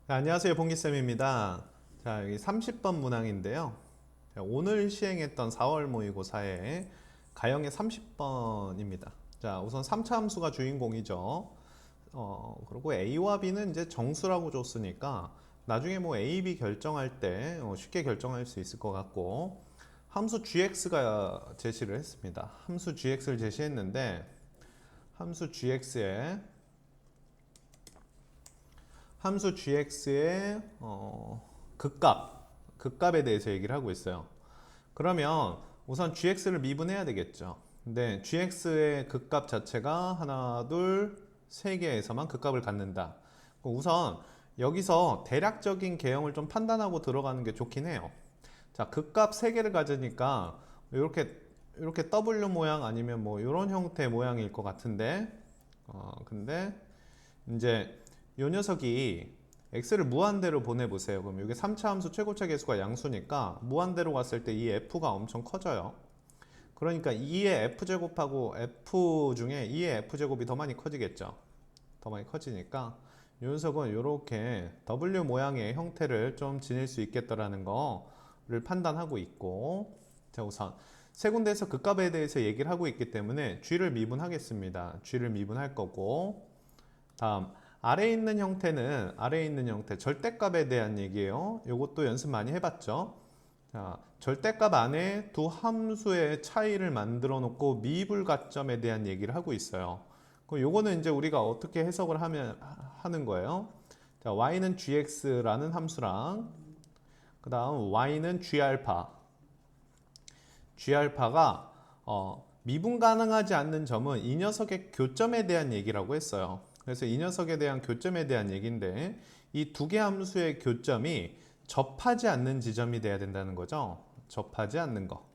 네, 안녕하세요. 봉기쌤입니다. 자, 여기 30번 문항인데요. 자, 오늘 시행했던 4월 모의고사의 가형의 30번입니다. 자, 우선 3차 함수가 주인공이죠. 그리고 A와 B는 이제 정수라고 줬으니까 나중에 뭐 A, B 결정할 때 쉽게 결정할 수 있을 것 같고, 함수 gx가 제시를 했습니다. 함수 gx를 제시했는데, 함수 gx에 함수 gx의 극값에 대해서 얘기를 하고 있어요. 그러면 우선 gx를 미분해야 되겠죠. 근데 gx의 극값 자체가 하나, 둘, 세 개에서만 극값을 갖는다. 우선 여기서 대략적인 개형을 좀 판단하고 들어가는 게 좋긴 해요. 자, 극값 세 개를 가지니까 이렇게 W 모양 아니면 뭐 이런 형태의 모양일 것 같은데, 근데 이제 요 녀석이 x를 무한대로 보내보세요. 그럼 이게 3차 함수 최고차 계수가 양수니까 무한대로 갔을 때 이 f가 엄청 커져요. 그러니까 2의 f제곱하고 f 중에 2의 f제곱이 더 많이 커지겠죠. 더 많이 커지니까 요 녀석은 이렇게 w 모양의 형태를 좀 지닐 수 있겠다라는 거를 판단하고 있고, 자, 우선 세 군데에서 극값에 대해서 얘기를 하고 있기 때문에 g를 미분하겠습니다. g를 미분할 거고, 다음 아래에 있는 형태 절대값에 대한 얘기예요. 이것도 연습 많이 해봤죠. 자, 절대값 안에 두 함수의 차이를 만들어 놓고 미불가점에 대한 얘기를 하고 있어요. 요거는 이제 우리가 어떻게 해석을 하는 거예요. 자, y는 gx라는 함수랑 그 다음 y는 g알파가 미분 가능하지 않는 점은 이 녀석의 교점에 대한 얘기라고 했어요. 그래서 이 녀석에 대한 교점에 대한 얘기인데, 이 두 개 함수의 교점이 접하지 않는 지점이 돼야 된다는 거죠. 접하지 않는 거.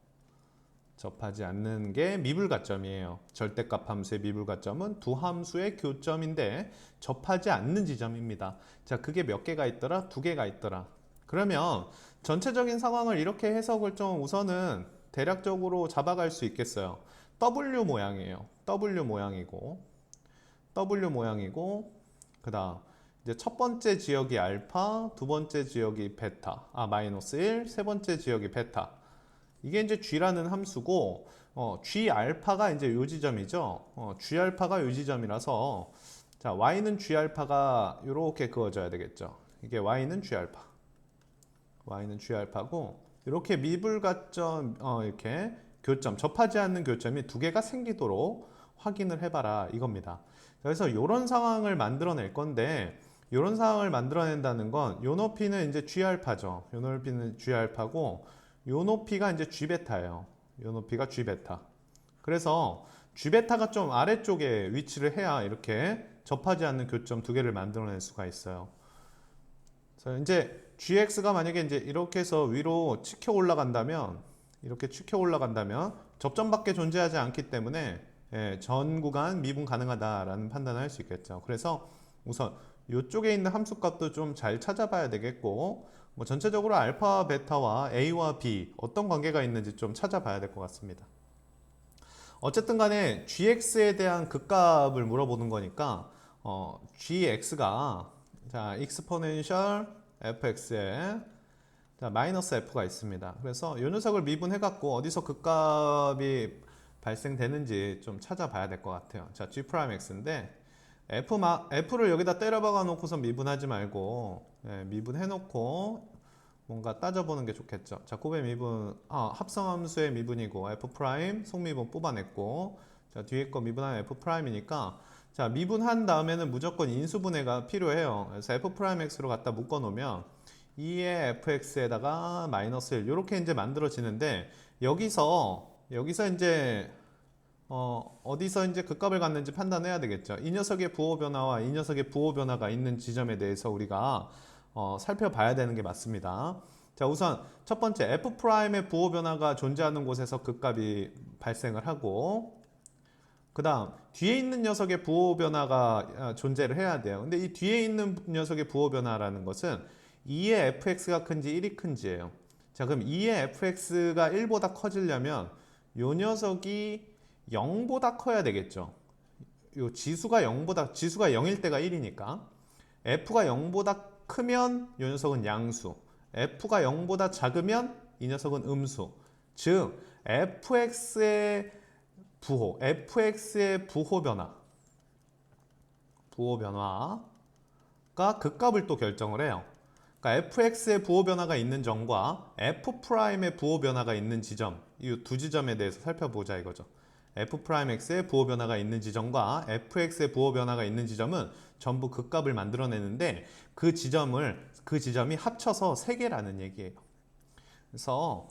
접하지 않는 게 미불가점이에요. 절대값 함수의 미불가점은 두 함수의 교점인데 접하지 않는 지점입니다. 자, 그게 몇 개가 있더라? 두 개가 있더라. 그러면 전체적인 상황을 이렇게 해석을 좀 우선은 대략적으로 잡아갈 수 있겠어요. W 모양이에요. W 모양이고, 그 다음 이제 첫 번째 지역이 알파, 두 번째 지역이 베타, 마이너스 1, 세 번째 지역이 베타. 이게 이제 g라는 함수고, g 알파가 이제 요 지점이죠. g 알파가 요 지점이라서, 자, y는 g 알파가 이렇게 그어져야 되겠죠. 이게 y는 g 알파고, 이렇게 미불가점, 이렇게 교점, 접하지 않는 교점이 두 개가 생기도록 확인을 해봐라 이겁니다. 그래서 이런 상황을 만들어낼 건데, 이런 상황을 만들어낸다는 건 요 높이는 이제 g 알파죠. 요 높이는 g 알파고, 요 높이가 이제 g베타예요. 요 높이가 g베타. 그래서 g베타가 좀 아래쪽에 위치를 해야 이렇게 접하지 않는 교점 두 개를 만들어낼 수가 있어요. 그래서 이제 gx가 만약에 이제 이렇게 해서 위로 이렇게 치켜 올라간다면 접점밖에 존재하지 않기 때문에 전 구간 미분 가능하다라는 판단을 할 수 있겠죠. 그래서 우선 이쪽에 있는 함수값도 좀 잘 찾아봐야 되겠고, 뭐 전체적으로 알파, 베타와 A와 B 어떤 관계가 있는지 좀 찾아봐야 될 것 같습니다. 어쨌든 간에 gx에 대한 극값을 물어보는 거니까 gx가 자 exponential fx에 자, 마이너스 f가 있습니다. 그래서 이 녀석을 미분해 갖고 어디서 극값이 발생되는지 좀 찾아봐야 될 것 같아요. 자, g'x인데 f를 여기다 때려 박아 놓고서 미분하지 말고 미분해 놓고 뭔가 따져보는 게 좋겠죠. 자, 곱의 미분, 합성함수의 미분이고 f 속미분 뽑아냈고, 자, 뒤에 거 미분하면 f이니까 자, 미분한 다음에는 무조건 인수분해가 필요해요. 그래서 f'x로 갖다 묶어 놓으면 2의 fx에다가 마이너스 1 이렇게 이제 만들어지는데, 여기서 이제 어디서 이제 극값을 갖는지 판단해야 되겠죠. 이 녀석의 부호 변화와 이 녀석의 부호 변화가 있는 지점에 대해서 우리가 살펴봐야 되는 게 맞습니다. 자, 우선 첫 번째 f'의 부호 변화가 존재하는 곳에서 극값이 발생을 하고, 그 다음 뒤에 있는 녀석의 부호 변화가 존재를 해야 돼요. 근데 이 뒤에 있는 녀석의 부호 변화라는 것은 2의 fx가 큰지 1이 큰지예요. 자, 그럼 2의 fx가 1보다 커지려면 요 녀석이 0보다 커야 되겠죠. 요 지수가 0일 때가 1이니까 f가 0보다 크면 이 녀석은 양수, f가 0보다 작으면 이 녀석은 음수. 즉 fx의 부호 변화가 극값을 또 결정을 해요. 그러니까 fx의 부호 변화가 있는 점과 f'의 부호 변화가 있는 지점, 이 두 지점에 대해서 살펴보자 이거죠. f'x의 부호 변화가 있는 지점과 fx의 부호 변화가 있는 지점은 전부 극값을 만들어내는데 그 지점이 합쳐서 3개라는 얘기예요. 그래서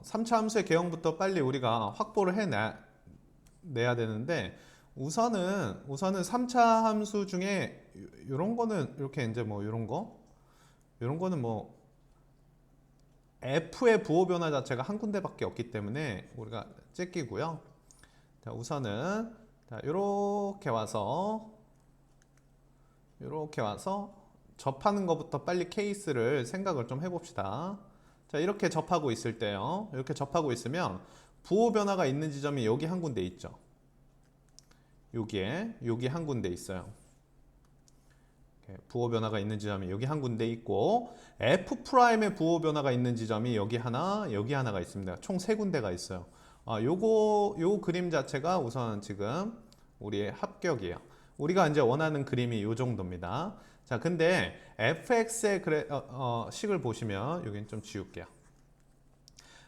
3차 함수의 개형부터 빨리 우리가 확보를 해내야 되는데 우선은 3차 함수 중에 이런 거는 이렇게 이제 뭐 이런 거는 뭐 f의 부호 변화 자체가 한 군데밖에 없기 때문에 우리가 째끼고요. 자, 우선은 이렇게 와서 접하는 것부터 빨리 케이스를 생각을 좀 해봅시다. 자, 이렇게 접하고 있을 때요. 이렇게 접하고 있으면 부호 변화가 있는 지점이 여기 한 군데 있죠. 여기 한 군데 있어요. 부호 변화가 있는 지점이 여기 한 군데 있고 f'의 부호 변화가 있는 지점이 여기 하나가 있습니다. 총 3군데가 있어요. 요 그림 자체가 우선 지금 우리의 합격이에요. 우리가 이제 원하는 그림이 요 정도입니다. 자, 근데 fx의 식을 보시면 여기는 좀 지울게요.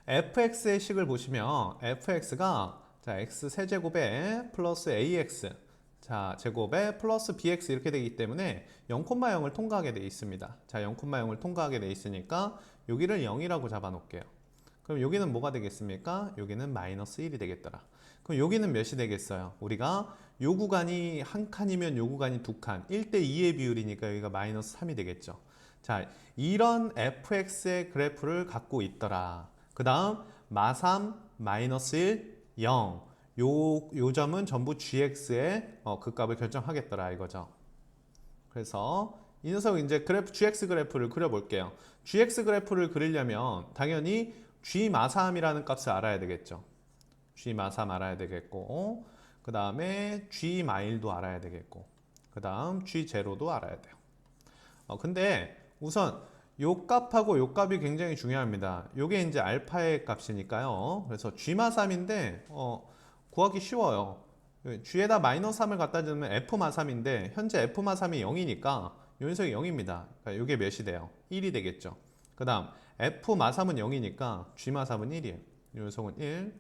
fx의 식을 보시면 fx가 자, x 세제곱에 플러스 ax 자, 제곱에 플러스 bx 이렇게 되기 때문에 0,0을 통과하게 되어 있습니다. 자, 0,0을 통과하게 되어 있으니까 여기를 0이라고 잡아 놓을게요. 그럼 여기는 뭐가 되겠습니까? 여기는 마이너스 1이 되겠더라. 그럼 여기는 몇이 되겠어요? 우리가 요 구간이 한 칸이면 요 구간이 두 칸, 1대2의 비율이니까 여기가 마이너스 3이 되겠죠. 자, 이런 fx의 그래프를 갖고 있더라. 그 다음 마삼, 마이너스 1, 0. 요 점은 전부 gx의 극값을 결정하겠더라 이거죠. 그래서 이 녀석 이제 gx 그래프를 그려볼게요. gx 그래프를 그리려면 당연히 g 마삼이라는 값을 알아야 되겠죠. g 마삼 알아야 되겠고, 그 다음에 g 마일도 알아야 되겠고, 그 다음 g 제로도 알아야 돼요. 근데 우선 요 값하고 요 값이 굉장히 중요합니다. 요게 이제 알파의 값이니까요. 그래서 g 마삼인데 구하기 쉬워요. g에다 마이너스 3을 갖다 주면 f 마3인데 현재 f 마3이 0이니까 요 녀석이 0입니다. 그러니까 요게 몇이 돼요? 1이 되겠죠. 그 다음 f 마3은 0이니까 g 마3은 1이에요. 요 녀석은 1.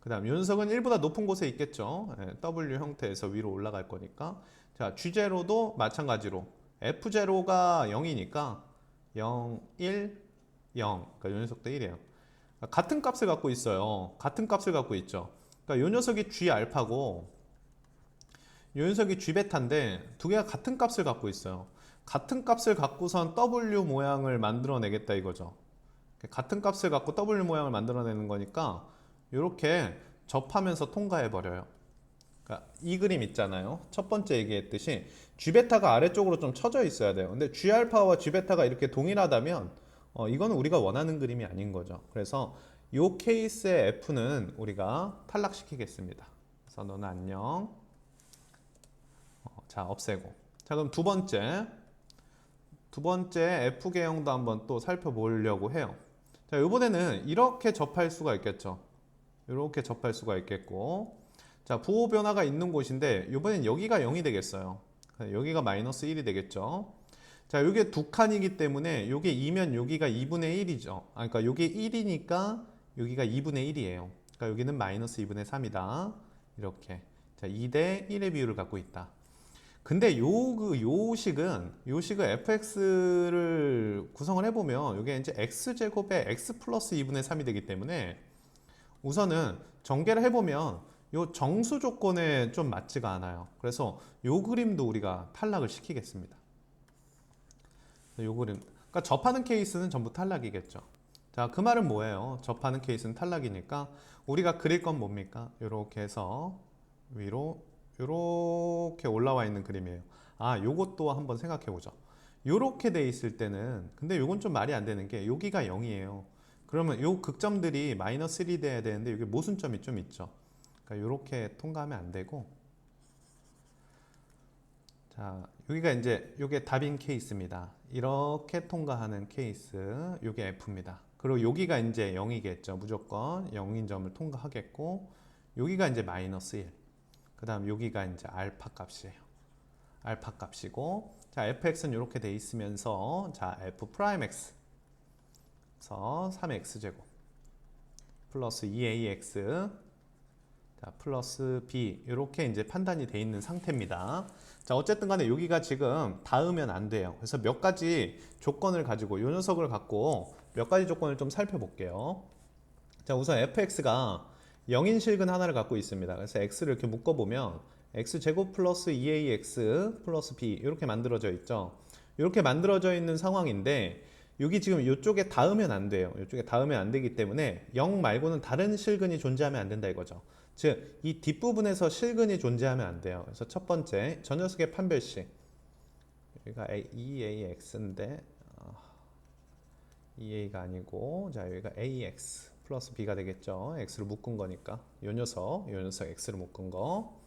그 다음 요 녀석은 1보다 높은 곳에 있겠죠. W 형태에서 위로 올라갈 거니까. 자, g0도 마찬가지로 f0가 0이니까 0, 1, 0. 그러니까 요 녀석도 1이에요. 같은 값을 갖고 있어요. 같은 값을 갖고 있죠. 그러니까 요 녀석이 g 알파고 요 녀석이 g 베타인데 두 개가 같은 값을 갖고 있어요. 같은 값을 갖고선 W 모양을 만들어내겠다 이거죠. 같은 값을 갖고 W 모양을 만들어내는 거니까 이렇게 접하면서 통과해 버려요. 그러니까 이 그림 있잖아요. 첫 번째 얘기했듯이 g 베타가 아래쪽으로 좀 쳐져 있어야 돼요. 근데 g 알파와 g 베타가 이렇게 동일하다면 이거는 우리가 원하는 그림이 아닌 거죠. 그래서 이 케이스의 F는 우리가 탈락시키겠습니다. 그래서 너는 안녕. 자, 없애고. 자, 그럼 두 번째 F 개형도 한번 또 살펴보려고 해요. 자, 이번에는 이렇게 접할 수가 있겠죠. 이렇게 접할 수가 있겠고. 자, 부호 변화가 있는 곳인데 이번엔 여기가 0이 되겠어요. 여기가 마이너스 1이 되겠죠. 자, 이게 두 칸이기 때문에 이게 2면 여기가 2분의 1이죠. 그러니까 이게 1이니까 여기가 2분의 1이에요. 그러니까 여기는 마이너스 2분의 3이다. 이렇게. 자, 2대 1의 비율을 갖고 있다. 근데 요 식은 fx를 구성을 해보면 이게 이제 x제곱에 x 플러스 2분의 3이 되기 때문에 우선은 전개를 해보면 요 정수 조건에 좀 맞지가 않아요. 그래서 요 그림도 우리가 탈락을 시키겠습니다. 요 그림. 그러니까 접하는 케이스는 전부 탈락이겠죠. 자, 그 말은 뭐예요? 접하는 케이스는 탈락이니까 우리가 그릴 건 뭡니까? 이렇게 해서 위로 이렇게 올라와 있는 그림이에요. 요것도 한번 생각해 보죠. 이렇게 돼 있을 때는 근데 요건 좀 말이 안 되는 게 여기가 0이에요. 그러면 요 극점들이 마이너스 1이 돼야 되는데 여기 모순점이 좀 있죠. 그러니까 이렇게 통과하면 안 되고 자, 여기가 이제 요게 답인 케이스입니다. 이렇게 통과하는 케이스, 요게 F입니다. 그리고 여기가 이제 0이겠죠. 무조건 0인 점을 통과하겠고, 여기가 이제 마이너스 1. 그 다음 여기가 이제 알파 값이에요. 알파 값이고, 자, fx는 이렇게 돼 있으면서, 자, f 프라임 x. 그래서 3x제곱 플러스 2ax 자, 플러스 b 이렇게 이제 판단이 돼 있는 상태입니다. 자, 어쨌든 간에 여기가 지금 닿으면 안 돼요. 그래서 몇 가지 조건을 가지고 이 녀석을 갖고 몇 가지 조건을 좀 살펴볼게요. 자, 우선 fx가 0인 실근 하나를 갖고 있습니다. 그래서 x를 이렇게 묶어보면 x제곱 플러스 2ax 플러스 b 이렇게 만들어져 있죠. 이렇게 만들어져 있는 상황인데 여기 지금 이쪽에 닿으면 안 돼요. 이쪽에 닿으면 안 되기 때문에 0 말고는 다른 실근이 존재하면 안 된다 이거죠. 즉, 이 뒷부분에서 실근이 존재하면 안 돼요. 그래서 첫 번째, 저 녀석의 판별식. 여기가 2ax인데, 2a가 아니고, 자, 여기가 ax 플러스 b가 되겠죠. x를 묶은 거니까. 요 녀석 x를 묶은 거.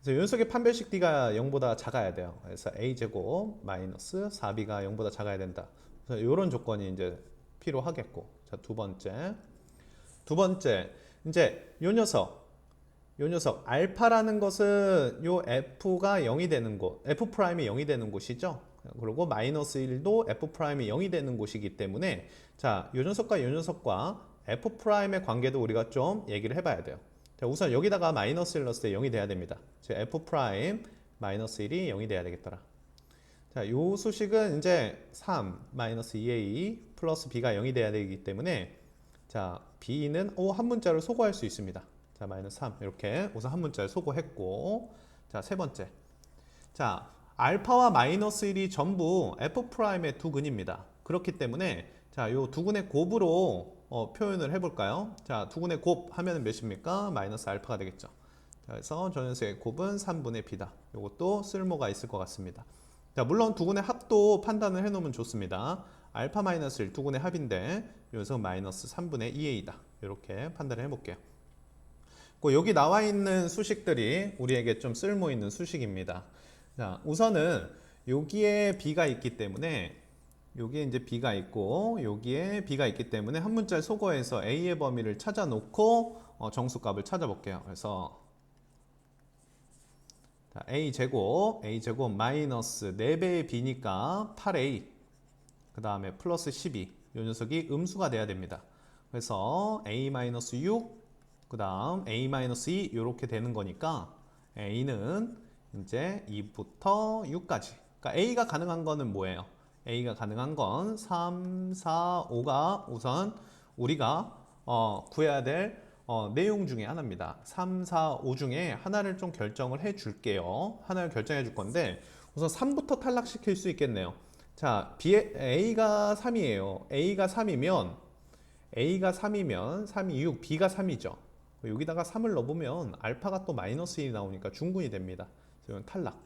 그래서 요 녀석의 판별식 d가 0보다 작아야 돼요. 그래서 a제곱 마이너스 4b가 0보다 작아야 된다. 그래서 이런 조건이 이제 필요하겠고. 자, 두 번째, 이제 요 녀석 알파라는 것은 요 f가 0이 되는 곳, f 프라임이 0이 되는 곳이죠. 그리고 마이너스 1도 f 프라임이 0이 되는 곳이기 때문에 자, 요 녀석과 f 프라임의 관계도 우리가 좀 얘기를 해봐야 돼요. 자, 우선 여기다가 마이너스 1 넣었을 때 0이 돼야 됩니다. 즉 f 프라임 마이너스 1이 0이 돼야 되겠더라. 자, 요 수식은 이제 3 마이너스 2a 플러스 b가 0이 돼야 되기 때문에 자, b는 한 문자를 소거할 수 있습니다. 자, 마이너스 3 이렇게 우선 한 문자를 소거했고, 자, 세 번째, 자, 알파와 마이너스 1이 전부 f 프라임의 두 근입니다. 그렇기 때문에 자, 요 두 근의 곱으로 표현을 해볼까요? 자, 두 근의 곱 하면 몇입니까? 마이너스 알파가 되겠죠. 자, 그래서 저 녀석의 곱은 3분의 b다. 요것도 쓸모가 있을 것 같습니다. 자, 물론 두 근의 합도 판단을 해놓으면 좋습니다. 알파 마이너스 1 두 근의 합인데 요 녀석은 마이너스 3분의 2a다. 이렇게 판단을 해볼게요. 여기 나와 있는 수식들이 우리에게 좀 쓸모 있는 수식입니다. 자, 우선은 여기에 b가 있기 때문에 여기에 이제 b가 있고 여기에 b가 있기 때문에 한 문자를 소거해서 a의 범위를 찾아놓고 정수값을 찾아볼게요. 그래서 자, a제곱 마이너스 4배의 b니까 8a 그 다음에 플러스 12 이 녀석이 음수가 돼야 됩니다. 그래서 a-6 그 다음 a-2 이렇게 되는 거니까 a는 이제 2부터 6까지. 그러니까 a가 가능한 거는 뭐예요? a가 가능한 건 3, 4, 5가 우선 우리가 구해야 될 내용 중에 하나입니다. 3, 4, 5 중에 하나를 좀 결정을 해 줄게요. 하나를 결정해 줄 건데 우선 3부터 탈락시킬 수 있겠네요. 자, a가 3이에요. a가 3이면 3이 6, b가 3이죠. 여기다가 3을 넣어보면 알파가 또 마이너스 1이 나오니까 중근이 됩니다. 그래서 탈락.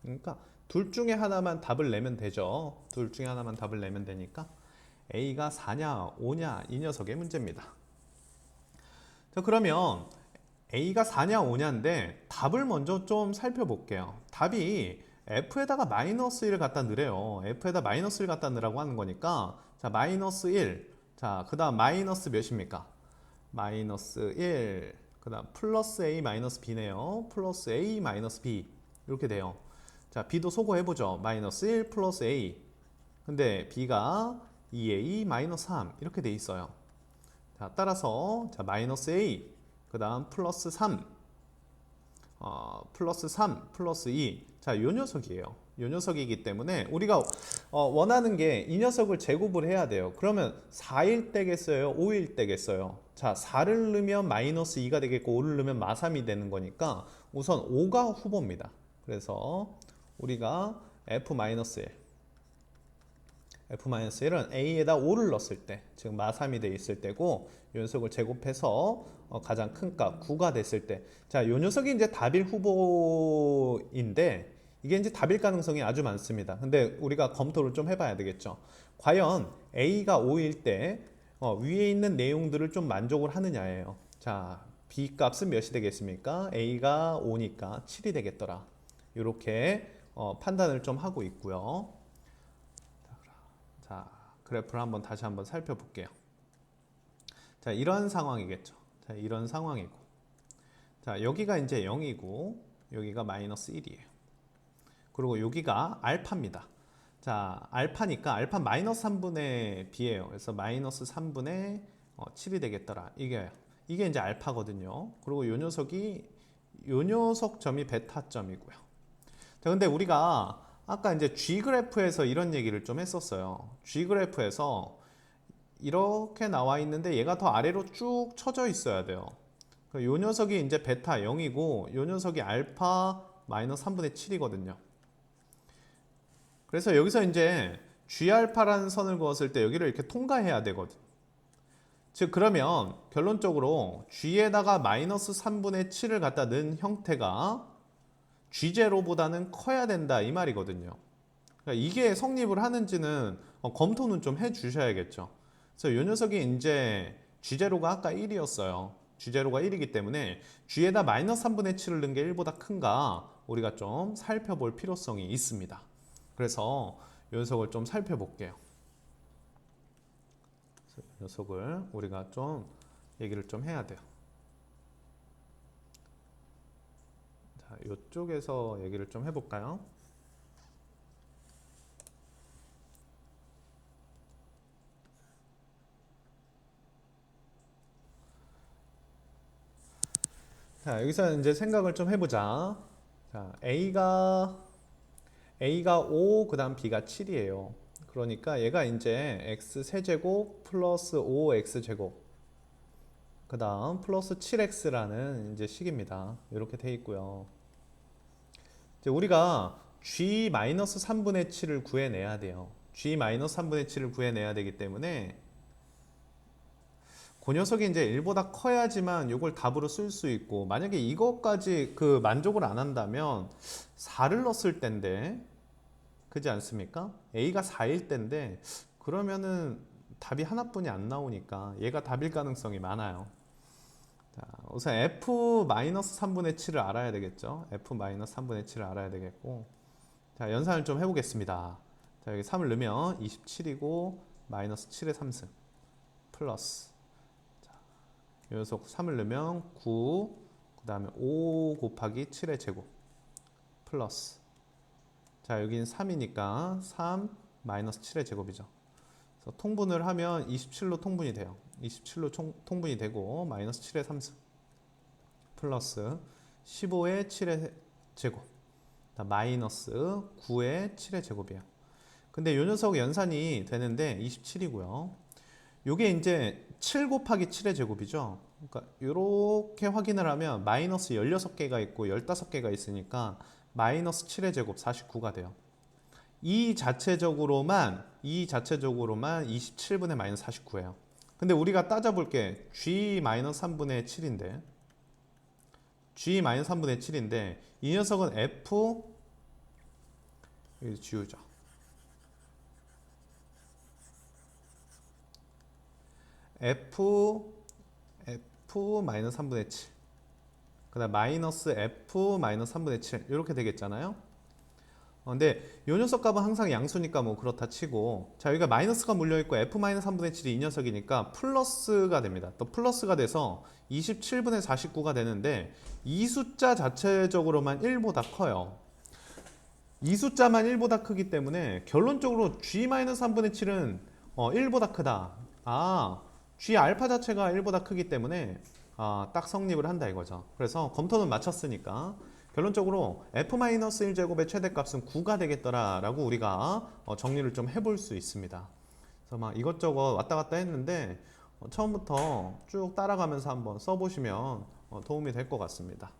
그러니까 둘 중에 하나만 답을 내면 되죠. 둘 중에 하나만 답을 내면 되니까 A가 4냐 5냐 이 녀석의 문제입니다. 자, 그러면 A가 4냐 5냐인데 답을 먼저 좀 살펴볼게요. 답이 F에다가 마이너스 1을 갖다 넣으래요. F에다 마이너스 1 갖다 넣으라고 하는 거니까 자, 마이너스 1. 자, 그 다음 마이너스 몇입니까? 마이너스 1. 그 다음 플러스 A 마이너스 B네요. 플러스 A 마이너스 B 이렇게 돼요. 자, B도 소거해보죠. 마이너스 1 플러스 A. 근데 B가 2A 마이너스 3 이렇게 돼 있어요. 자, 따라서 자, 마이너스 A 그 다음 플러스 3 플러스 3 플러스 2. 자, 요 녀석이에요. 요 녀석이기 때문에 우리가 원하는 게 이 녀석을 제곱을 해야 돼요. 그러면 4일 때겠어요? 5일 때겠어요? 자, 4를 넣으면 마이너스 2가 되겠고 5를 넣으면 마3이 되는 거니까 우선 5가 후보입니다. 그래서 우리가 f-1 f-1은 a에다 5를 넣었을 때, 즉 마3이 돼 있을 때고 이 녀석을 제곱해서 가장 큰 값 9가 됐을 때, 자, 이 녀석이 이제 답일 후보인데 이게 이제 답일 가능성이 아주 많습니다. 근데 우리가 검토를 좀 해봐야 되겠죠. 과연 a가 5일 때 위에 있는 내용들을 좀 만족을 하느냐예요. 자, b 값은 몇이 되겠습니까? a가 5니까 7이 되겠더라. 이렇게 판단을 좀 하고 있고요. 자, 그래프를 다시 한번 살펴볼게요. 자, 이런 상황이겠죠. 자, 이런 상황이고. 자, 여기가 이제 0이고, 여기가 마이너스 1이에요. 그리고 여기가 알파입니다. 자, 알파니까 알파 마이너스 3분의 b예요. 그래서 마이너스 3분의 7이 되겠더라. 이게 이제 알파거든요. 그리고 요 녀석 점이 베타 점이고요. 자, 근데 우리가 아까 이제 G 그래프에서 이런 얘기를 좀 했었어요. G 그래프에서 이렇게 나와 있는데 얘가 더 아래로 쭉 쳐져 있어야 돼요. 요 녀석이 이제 베타 0이고 요 녀석이 알파 마이너스 3분의 7이거든요. 그래서 여기서 이제 G알파라는 선을 그었을 때 여기를 이렇게 통과해야 되거든. 즉 그러면 결론적으로 G에다가 마이너스 3분의 7을 갖다 넣은 형태가 G0보다는 커야 된다 이 말이거든요. 그러니까 이게 성립을 하는지는 검토는 좀 해 주셔야겠죠. 그래서 이 녀석이 이제 G0가 아까 1이었어요. G0가 1이기 때문에 G에다 마이너스 3분의 7을 넣은 게 1보다 큰가 우리가 좀 살펴볼 필요성이 있습니다. 그래서 이 녀석을 좀 살펴볼게요. 이 녀석을 우리가 좀 얘기를 좀 해야 돼요. 자, 이쪽에서 얘기를 좀 해볼까요? 자, 여기서 이제 생각을 좀 해보자. 자, A가 5, 그 다음 B가 7이에요. 그러니까 얘가 이제 X 세제곱 플러스 5X제곱 그 다음 플러스 7X라는 이제 식입니다. 이렇게 돼 있고요. 이제 우리가 G-3분의 7을 구해내야 돼요. G-3분의 7을 구해내야 되기 때문에 그 녀석이 이제 1보다 커야지만 이걸 답으로 쓸 수 있고, 만약에 이것까지 그 만족을 안 한다면 4를 넣었을 텐데, 그지 않습니까? A가 4일 텐데 그러면은 답이 하나뿐이 안 나오니까 얘가 답일 가능성이 많아요. 자, 우선 F-3분의 7을 알아야 되겠죠. F-3분의 7을 알아야 되겠고, 자, 연산을 좀 해보겠습니다. 자, 여기 3을 넣으면 27이고 마이너스 7의 3승 플러스, 이 녀석 3을 넣으면 9, 그 다음에 5 곱하기 7의 제곱 플러스, 자, 여기는 3이니까 3 마이너스 7의 제곱이죠. 그래서 통분을 하면 27로 통분이 돼요. 27로 통분이 되고 마이너스 7의 3승 플러스 15의 7의 제곱 마이너스 9의 7의 제곱이에요. 근데 이 녀석 연산이 되는데 27이고요. 요게 이제 7 곱하기 7의 제곱이죠. 그러니까 이렇게 확인을 하면 마이너스 16개가 있고 15개가 있으니까 마이너스 7의 제곱 49가 돼요. 이 자체적으로만 27분의 마이너스 49예요. 근데 우리가 따져볼 게 G-3분의 7인데 G-3분의 7인데 이 녀석은 F, 여기 지우죠. F-3분의 7, 그 다음 마이너스 F-3분의 7 이렇게 되겠잖아요. 근데 이 녀석 값은 항상 양수니까 뭐 그렇다 치고, 자, 여기가 마이너스가 물려있고 F-3분의 7이 이 녀석이니까 플러스가 됩니다. 또 플러스가 돼서 27분의 49가 되는데 이 숫자 자체적으로만 1보다 커요. 이 숫자만 1보다 크기 때문에 결론적으로 G-3분의 7은 1보다 크다. G 알파 자체가 1보다 크기 때문에 딱 성립을 한다 이거죠. 그래서 검토는 마쳤으니까 결론적으로 F-1제곱의 최대값은 9가 되겠더라 라고 우리가 정리를 좀 해볼 수 있습니다. 그래서 막 이것저것 왔다 갔다 했는데 처음부터 쭉 따라가면서 한번 써보시면 도움이 될 것 같습니다.